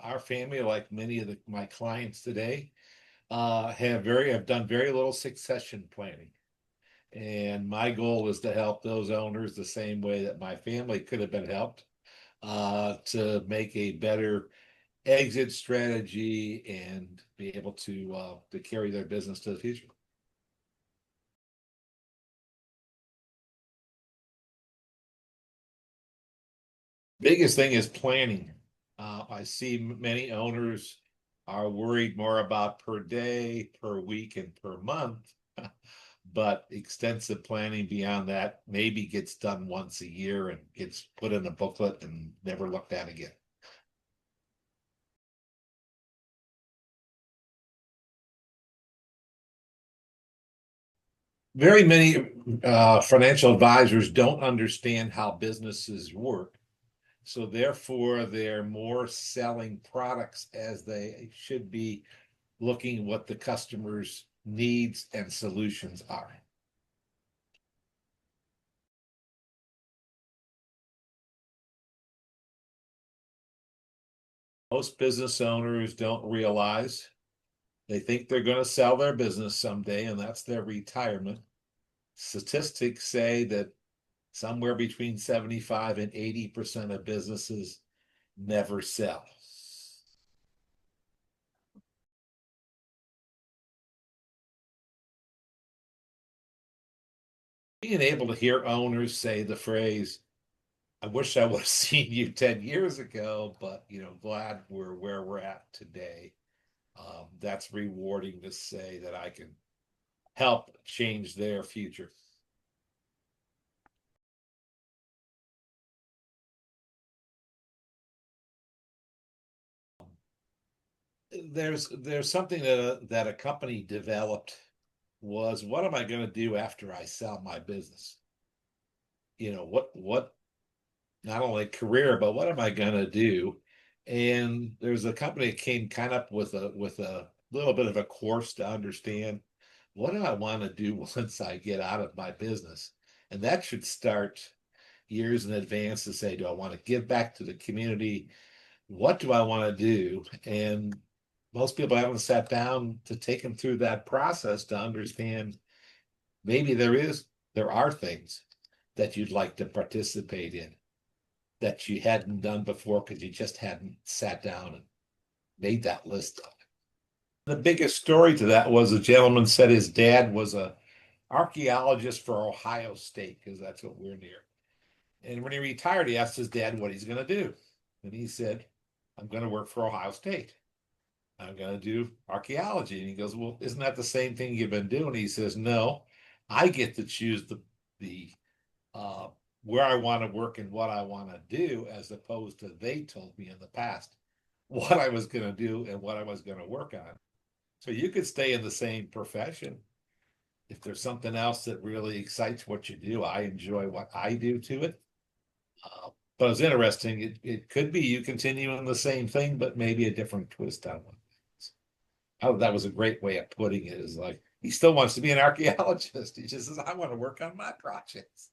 Our family, like many of my clients today, have done very little succession planning. And my goal is to help those owners the same way that my family could have been helped, to make a better exit strategy and be able to carry their business to the future. Biggest thing is planning. I see many owners are worried more about per day, per week, and per month. But extensive planning beyond that maybe gets done once a year and gets put in a booklet and never looked at again. Very many financial advisors don't understand how businesses work. So therefore, they're more selling products as they should be looking what the customer's needs and solutions are. Most business owners don't realize they think they're going to sell their business someday, and that's their retirement. Statistics say that somewhere between 75 and 80% of businesses never sell. Being able to hear owners say the phrase, I wish I would have seen you 10 years ago, but glad we're where we're at today. That's rewarding to say that I can help change their future. There's something that a company developed was, what am I going to do after I sell my business? What not only career, but what am I going to do? And there's a company that came kind of with a little bit of a course to understand, what do I want to do once I get out of my business? And that should start years in advance to say, do I want to give back to the community? What do I want to do? And most people haven't sat down to take them through that process to understand, maybe there are things that you'd like to participate in that you hadn't done before because you just hadn't sat down and made that list of it. The biggest story to that was, a gentleman said his dad was a archaeologist for Ohio State, because that's what we're near. And when he retired, he asked his dad what he's going to do. And he said, I'm going to work for Ohio State. I'm going to do archaeology. And he goes, well, isn't that the same thing you've been doing? He says, no, I get to choose the uh, where I want to work and what I want to do, as opposed to they told me in the past what I was going to do and what I was going to work on. So you could stay in the same profession. If there's something else that really excites what you do, I enjoy what I do to it. But it's interesting. It could be you continue in the same thing, but maybe a different twist on one. Oh, that was a great way of putting it. Is like, he still wants to be an archaeologist. He just says, I want to work on my projects.